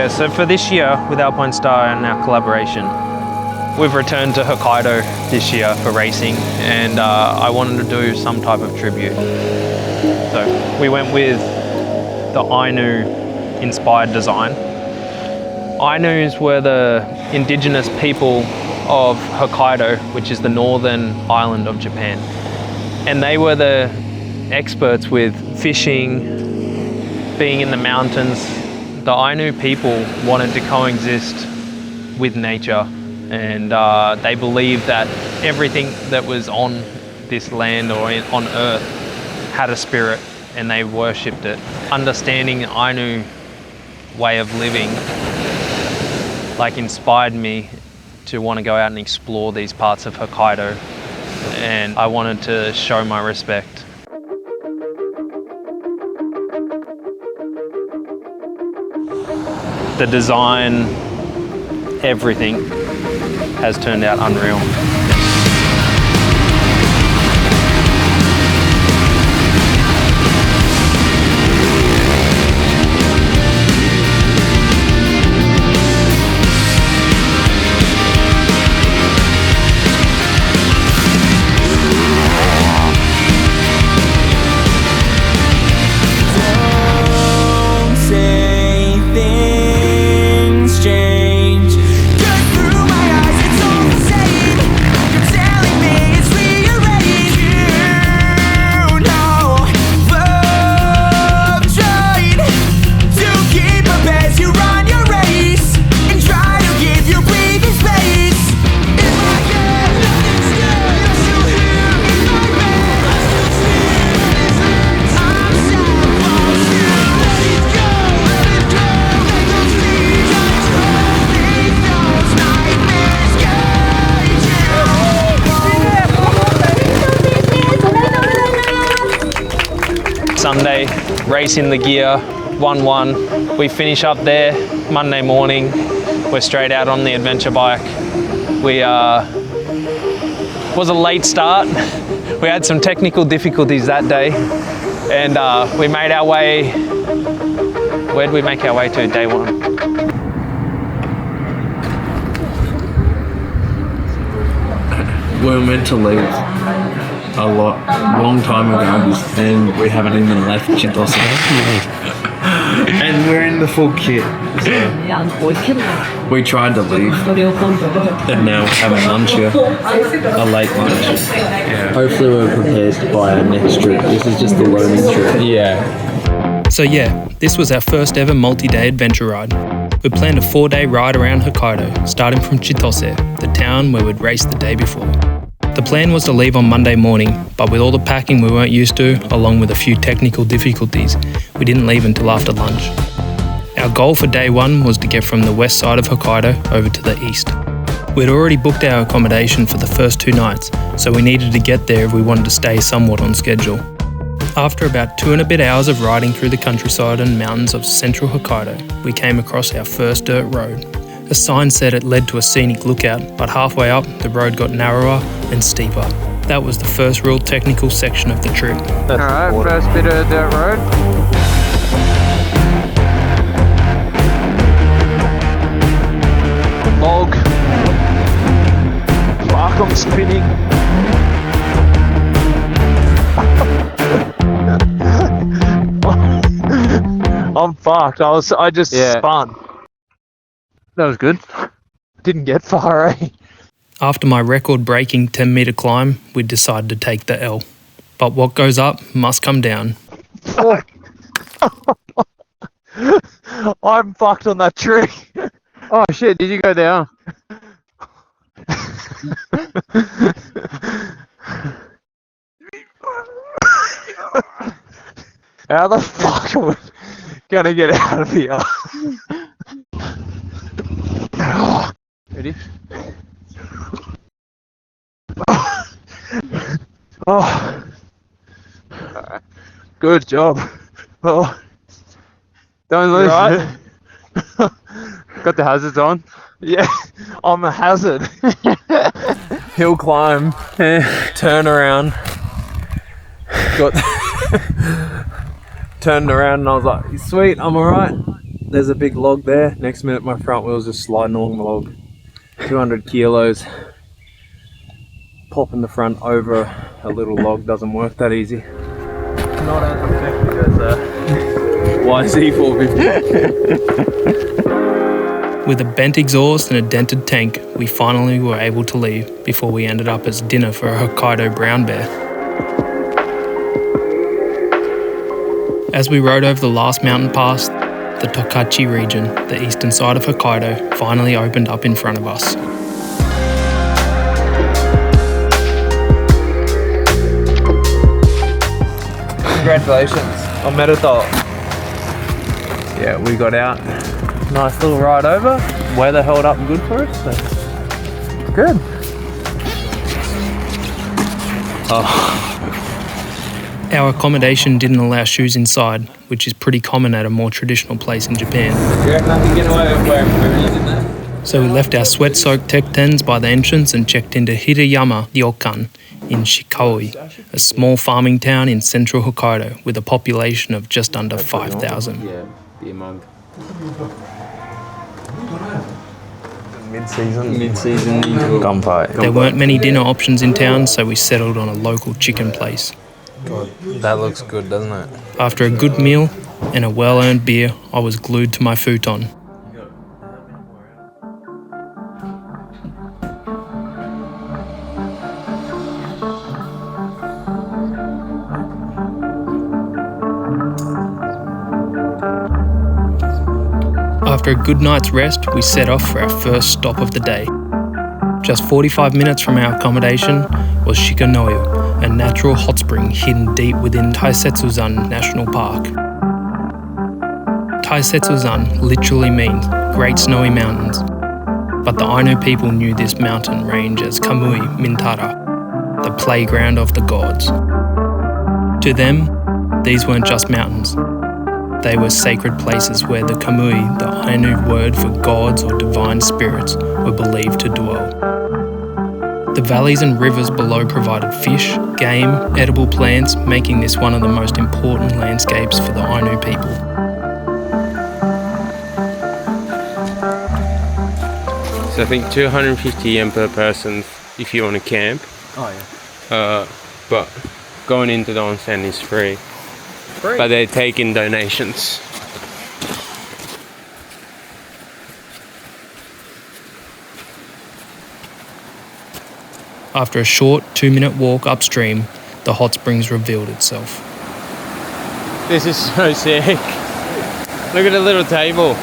Yeah, so for this year with Alpinestars and our collaboration, we've returned to Hokkaido this year for racing, and I wanted to do some type of tribute. So we went with the Ainu-inspired design. Ainus were the indigenous people of Hokkaido, which is the northern island of Japan. And they were the experts with fishing, being in the mountains. The Ainu people wanted to coexist with nature, and they believed that everything that was on this land or on earth had a spirit, and they worshipped it. Understanding the Ainu way of living inspired me to want to go out and explore these parts of Hokkaido, and I wanted to show my respect. The design, everything has turned out unreal. Sunday, race in the gear, 1-1. We finish up there Monday morning. We're straight out on the adventure bike. Was a late start. We had some technical difficulties that day, and we made our way. Where did we make our way to? Day one. We were meant to leave a long time ago, and we haven't even left Chitose. And we're in the full kit. So we tried to leave, and now we're having lunch here, a late lunch. Yeah. Hopefully we're prepared to buy our next trip. This is just the learning trip. Yeah. So yeah, this was our first ever multi-day adventure ride. We planned a 4-day ride around Hokkaido, starting from Chitose, the town where we'd raced the day before. The plan was to leave on Monday morning, but with all the packing we weren't used to, along with a few technical difficulties, we didn't leave until after lunch. Our goal for day one was to get from the west side of Hokkaido over to the east. We'd already booked our accommodation for the first 2 nights, so we needed to get there if we wanted to stay somewhat on schedule. After about 2 and a bit hours of riding through the countryside and mountains of central Hokkaido, we came across our first dirt road. A sign said it led to a scenic lookout, but halfway up, the road got narrower and steeper. That was the first real technical section of the trip. Alright, first bit of dirt road. Log. Fuck, I'm spinning. I'm fucked. I just spun. That was good. Didn't get far, eh? After my record-breaking 10-metre climb, we decided to take the L. But what goes up must come down. I'm fucked on that tree. Oh shit, did you go down? How the fuck are we gonna get out of here? Ready? Oh. Good job. Oh. Don't lose. Right? Got the hazards on? Yeah, I'm a hazard. Hill climb, Turn around. got turned around and I was like, sweet, I'm alright. There's a big log there. Next minute my front wheel's just sliding along the log. 200 kilos. Popping the front over a little log doesn't work that easy. Not as effective as a YZ450. With a bent exhaust and a dented tank, we finally were able to leave before we ended up as dinner for a Hokkaido brown bear. As we rode over the last mountain pass, the Tokachi region, the eastern side of Hokkaido, finally opened up in front of us. Congratulations on Metatol. Yeah, we got out. Nice little ride over. Weather held up good for us, so good. Our accommodation didn't allow shoes inside, which is pretty common at a more traditional place in Japan. You reckon I can get away with wearing booties in there? So we left our sweat-soaked tech tents by the entrance and checked into Hirayama Ryokan in Shikawi, a small farming town in central Hokkaido with a population of just under 5,000. Yeah, beer mug. Mid-season gunfight. There weren't many dinner options in town, so we settled on a local chicken place. God, that looks good, doesn't it? After a good meal and a well-earned beer, I was glued to my futon. After a good night's rest, we set off for our first stop of the day. Just 45 minutes from our accommodation was Shikanoyu, a natural hot spring hidden deep within Taisetsuzan National Park. Taisetsuzan literally means Great Snowy Mountains, but the Ainu people knew this mountain range as Kamui Mintara, the playground of the gods. To them, these weren't just mountains. They were sacred places where the Kamui, the Ainu word for gods or divine spirits, were believed to dwell. The valleys and rivers below provided fish, game, edible plants, making this one of the most important landscapes for the Ainu people. So I think 250 yen per person if you want to camp. Oh yeah. But going into the onsen is free. But they take in donations. After a short 2-minute walk upstream, the hot springs revealed itself. This is so sick. Look at the little table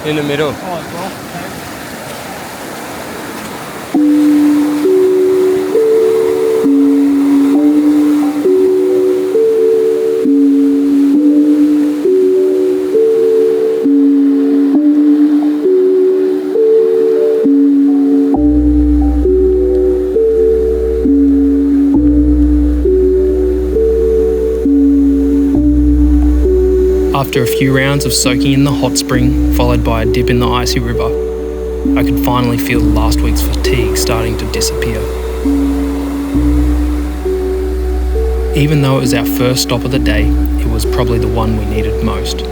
in the middle. After a few rounds of soaking in the hot spring, followed by a dip in the icy river, I could finally feel last week's fatigue starting to disappear. Even though it was our first stop of the day, it was probably the one we needed most.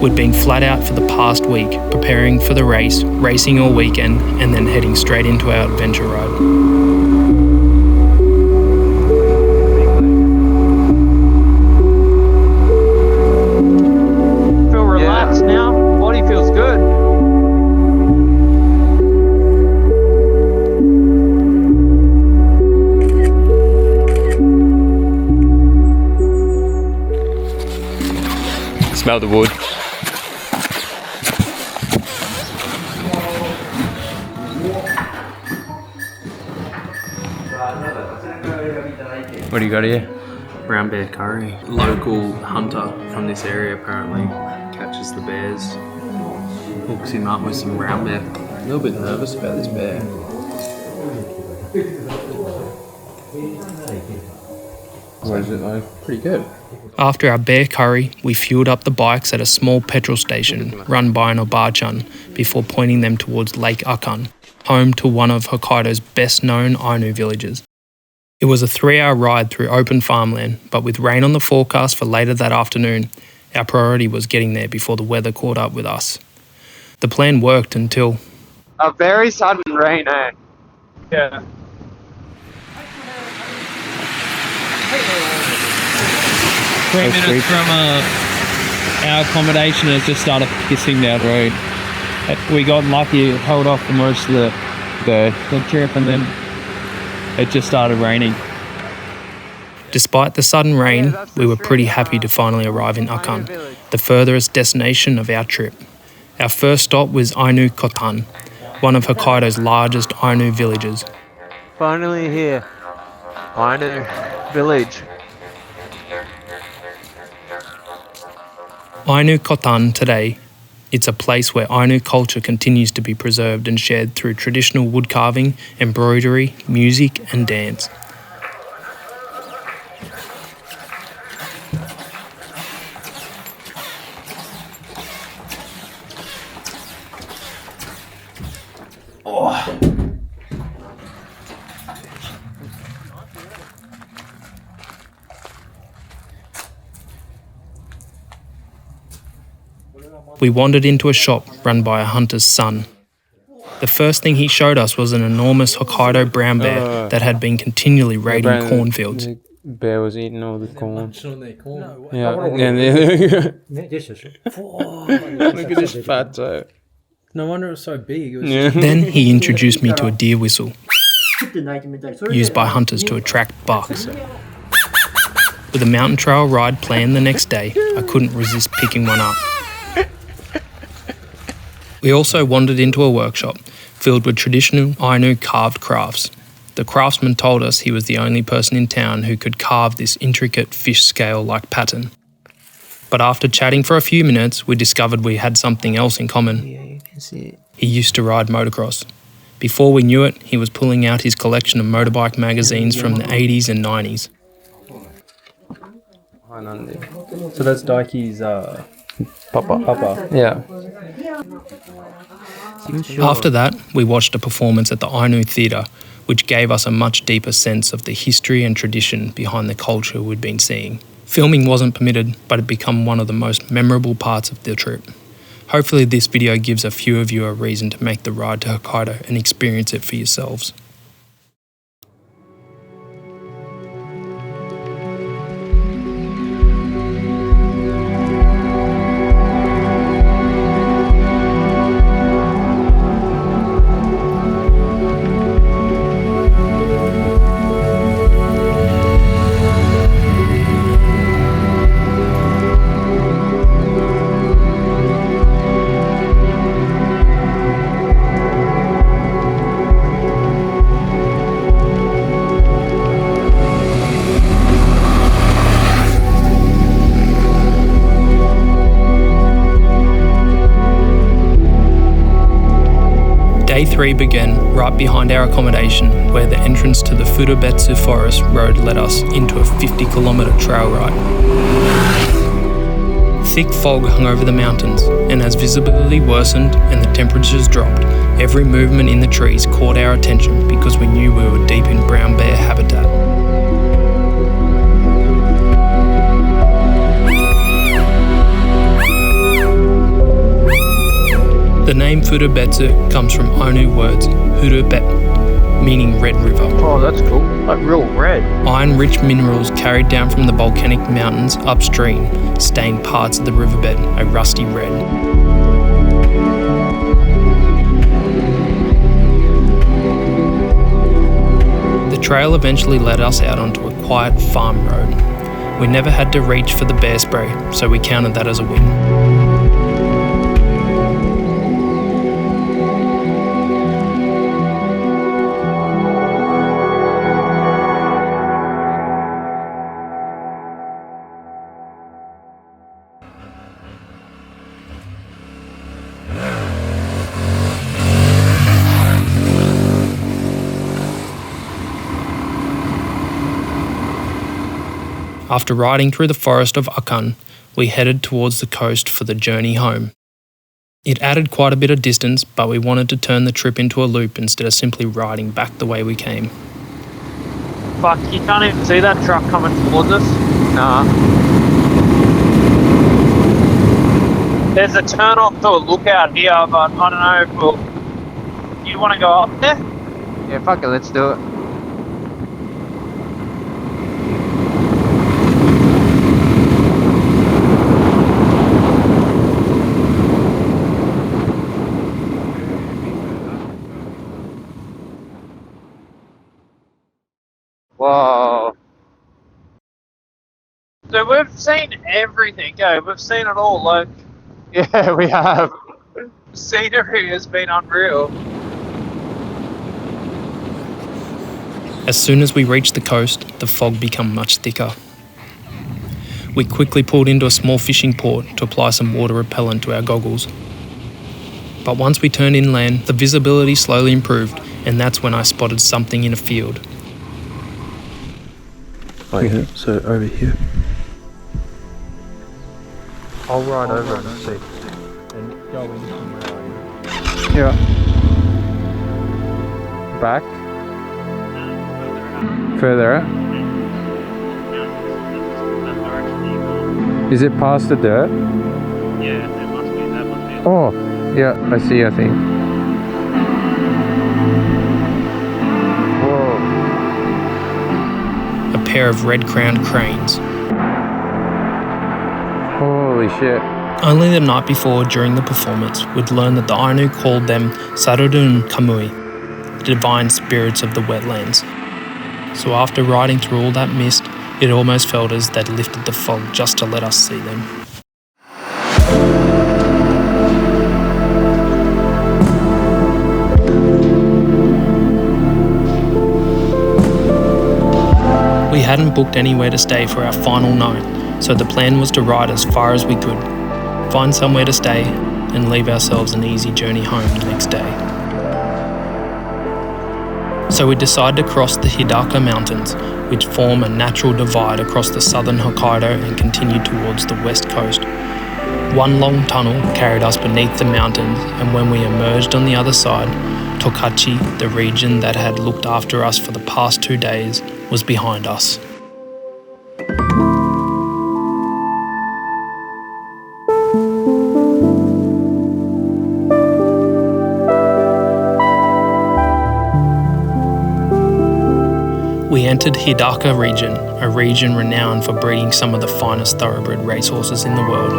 We'd been flat out for the past week, preparing for the race, racing all weekend, and then heading straight into our adventure ride. Smell the wood. What do you got here? Brown bear curry. Local hunter from this area apparently catches the bears, hooks him up with some brown bear. A little bit nervous about this bear. What is it like? Pretty good. After our bear curry, we fueled up the bikes at a small petrol station run by an Obachan before pointing them towards Lake Akan, home to one of Hokkaido's best-known Ainu villages. It was a 3-hour ride through open farmland, but with rain on the forecast for later that afternoon, Our priority was getting there before the weather caught up with us. The plan worked until... A very sudden rain, eh? Yeah. 3 minutes from our accommodation, it just started pissing down the road. We got lucky, it held off for most of the trip, and then it just started raining. Despite the sudden rain, we were pretty happy to finally arrive in Akan, the furthest destination of our trip. Our first stop was Ainu-inspired, one of Hokkaido's largest Ainu villages. Finally here, Ainu village. Ainu-inspired today, it's a place where Ainu culture continues to be preserved and shared through traditional wood carving, embroidery, music and dance. We wandered into a shop run by a hunter's son. The first thing he showed us was an enormous Hokkaido brown bear that had been continually raiding cornfields. The bear was eating all the corn. Yeah. Look at this fatso. No wonder it was so big. It was Then he introduced me to a deer whistle, used by hunters to attract bucks. With a mountain trail ride planned the next day, I couldn't resist picking one up. We also wandered into a workshop filled with traditional Ainu carved crafts. The craftsman told us he was the only person in town who could carve this intricate fish scale-like pattern. But after chatting for a few minutes, we discovered we had something else in common. yeah, you can see it. He used to ride motocross. Before we knew it, he was pulling out his collection of motorbike magazines from the 80s and 90s. So that's Daiki's Papa. Yeah. After that, we watched a performance at the Ainu Theatre, which gave us a much deeper sense of the history and tradition behind the culture we'd been seeing. Filming wasn't permitted, but it became one of the most memorable parts of the trip. Hopefully this video gives a few of you a reason to make the ride to Hokkaido and experience it for yourselves. Day 3 began right behind our accommodation, where the entrance to the Furubetsu Forest Road led us into a 50-kilometre trail ride. Thick fog hung over the mountains, and as visibility worsened and the temperatures dropped, every movement in the trees caught our attention because we knew we were deep in brown bear habitat. The name Furubetsu comes from Ainu words Hurubet, meaning red river. Oh, that's cool. Like real red. Iron-rich minerals carried down from the volcanic mountains upstream stained parts of the riverbed a rusty red. The trail eventually led us out onto a quiet farm road. We never had to reach for the bear spray, so we counted that as a win. After riding through the forest of Akan, we headed towards the coast for the journey home. It added quite a bit of distance, but we wanted to turn the trip into a loop instead of simply riding back the way we came. Fuck, you can't even see that truck coming towards us. Nah. There's a turn off to a lookout here, but I don't know if we'll... You want to go up there? Yeah, fuck it, let's do it. Whoa. So we've seen everything, we've seen it all, like, Yeah, we have. scenery has been unreal. As soon as we reached the coast, the fog became much thicker. We quickly pulled into a small fishing port to apply some water repellent to our goggles. But once we turned inland, the visibility slowly improved, and that's when I spotted something in a field. Okay, so over here. I'll ride over and see. And go in somewhere. Yeah. Back. Further out. Is it past the dirt? Yeah, that must be. Oh, yeah, I see, I think. Whoa. A pair of red-crowned cranes. Holy shit. Only the night before, during the performance, we'd learned that the Ainu called them Sarudun Kamui, the divine spirits of the wetlands. So after riding through all that mist, it almost felt as they'd lifted the fog just to let us see them. We hadn't booked anywhere to stay for our final night, so the plan was to ride as far as we could, find somewhere to stay, and leave ourselves an easy journey home the next day. So we decided to cross the Hidaka Mountains, which form a natural divide across the southern Hokkaido and continue towards the west coast. One long tunnel carried us beneath the mountains, and when we emerged on the other side, Tokachi, the region that had looked after us for the past 2 days, was behind us. We entered Hidaka region, a region renowned for breeding some of the finest thoroughbred racehorses in the world.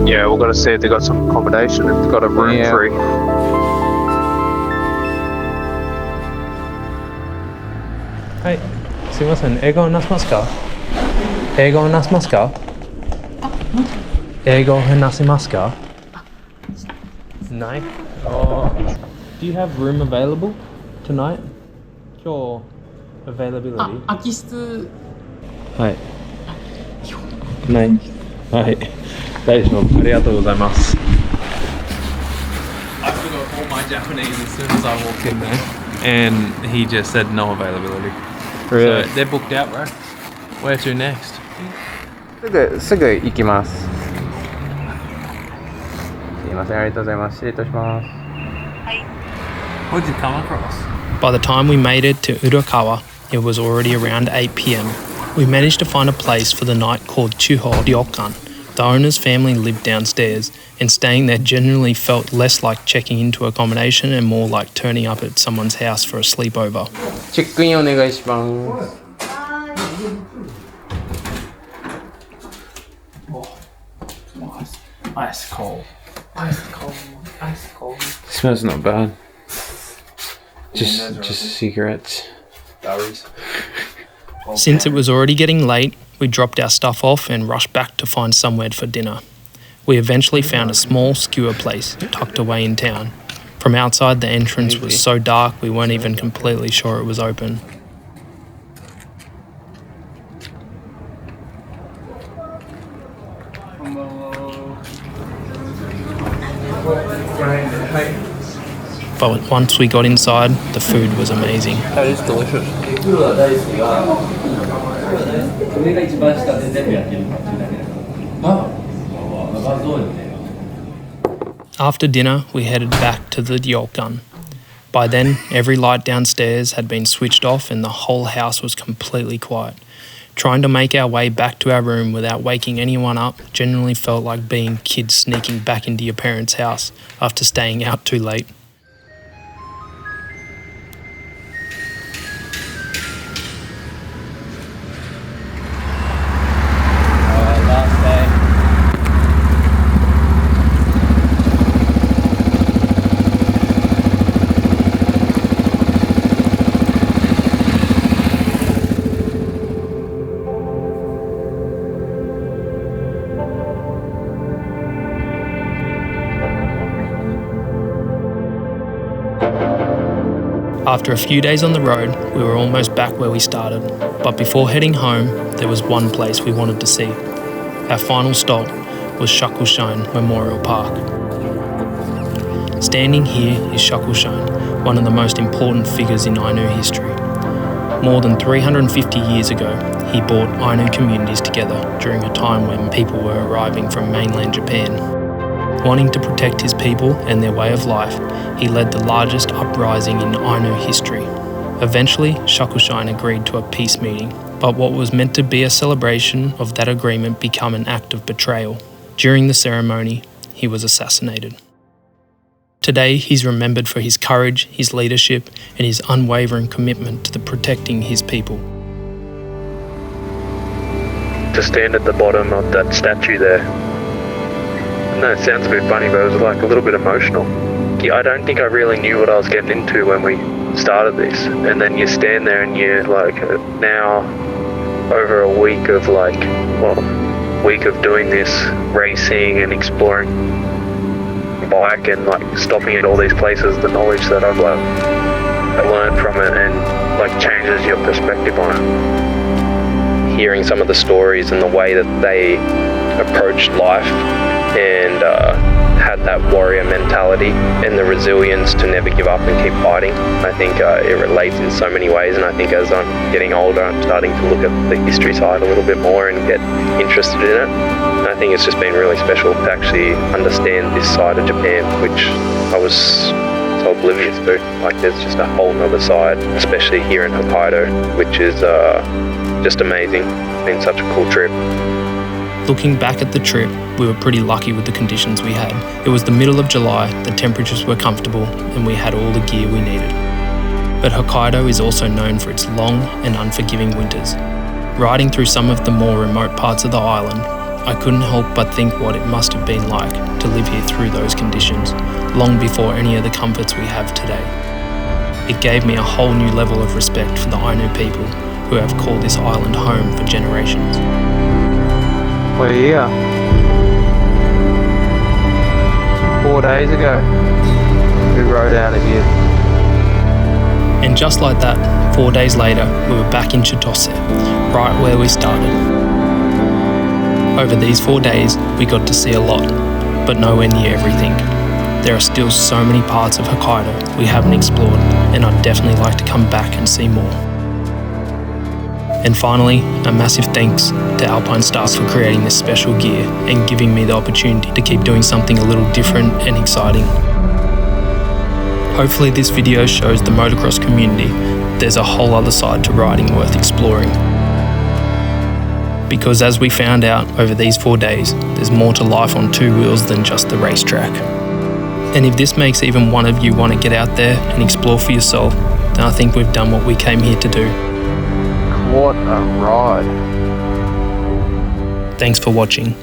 Yeah, we've got to see if they've got some accommodation, if they've got a room Yeah. free. はい、すいません。英語話せますか？英語話せますか？英語話せますか？ Night. Oh. Do you have room available tonight? Sure. Availability. 空き室はい。ない。はい。大丈夫。ありがとうございます。I forgot all my Japanese as soon as I walked in there, and he just said no availability. Really? So they're booked out, bro. Where to next? すぐ行きます。すいません、ありがとうございます。失礼いたします。What did you come across? By the time we made it to Urkawa, it was already around 8 p.m. We managed to find a place for the night called Chuho Ryokan. The owner's family lived downstairs, and staying there generally felt less like checking into accommodation and more like turning up at someone's house for a sleepover. チェックインお願いします。Ice cold. Smells not bad. Just cigarettes. Since it was already getting late, we dropped our stuff off and rushed back to find somewhere for dinner. We eventually found a small skewer place tucked away in town. From outside, the entrance was so dark we weren't even completely sure it was open. But once we got inside, the food was amazing. That is delicious. After dinner, we headed back to the Yolkun. By then, every light downstairs had been switched off and the whole house was completely quiet. Trying to make our way back to our room without waking anyone up generally felt like being kids sneaking back into your parents' house after staying out too late. After a few days on the road, we were almost back where we started. But before heading home, there was one place we wanted to see. Our final stop was Shakushain Memorial Park. Standing here is Shakushain, one of the most important figures in Ainu history. More than 350 years ago, he brought Ainu communities together during a time when people were arriving from mainland Japan. Wanting to protect his people and their way of life, he led the largest uprising in Ainu history. Eventually, Shakushain agreed to a peace meeting, but what was meant to be a celebration of that agreement became an act of betrayal. During the ceremony, he was assassinated. Today, he's remembered for his courage, his leadership, and his unwavering commitment to protecting his people. To stand at the bottom of that statue there. No, it sounds a bit funny, but it was like a little bit emotional. I don't think I really knew what I was getting into when we started this. And then you stand there and you're like, now over a week of doing this, racing and exploring bike and like stopping at all these places, the knowledge that I've learned from it and changes your perspective on it. Hearing some of the stories and the way that they approached life and had that warrior mentality and the resilience to never give up and keep fighting. I think it relates in so many ways, and I think as I'm getting older I'm starting to look at the history side a little bit more and get interested in it. And I think it's just been really special to actually understand this side of Japan, which I was so oblivious to. There's just a whole nother side, especially here in Hokkaido, which is just amazing. It's been such a cool trip. Looking back at the trip, we were pretty lucky with the conditions we had. It was the middle of July, the temperatures were comfortable, and we had all the gear we needed. But Hokkaido is also known for its long and unforgiving winters. Riding through some of the more remote parts of the island, I couldn't help but think what it must have been like to live here through those conditions, long before any of the comforts we have today. It gave me a whole new level of respect for the Ainu people who have called this island home for generations. We're here. 4 days ago, we rode out of here. And just like that, 4 days later, we were back in Chitose, right where we started. Over these 4 days, we got to see a lot, but nowhere near everything. There are still so many parts of Hokkaido we haven't explored, and I'd definitely like to come back and see more. And finally, a massive thanks to Alpinestars for creating this special gear and giving me the opportunity to keep doing something a little different and exciting. Hopefully this video shows the motocross community there's a whole other side to riding worth exploring. Because as we found out over these 4 days, there's more to life on two wheels than just the racetrack. And if this makes even one of you want to get out there and explore for yourself, then I think we've done what we came here to do. What a ride. Thanks for watching.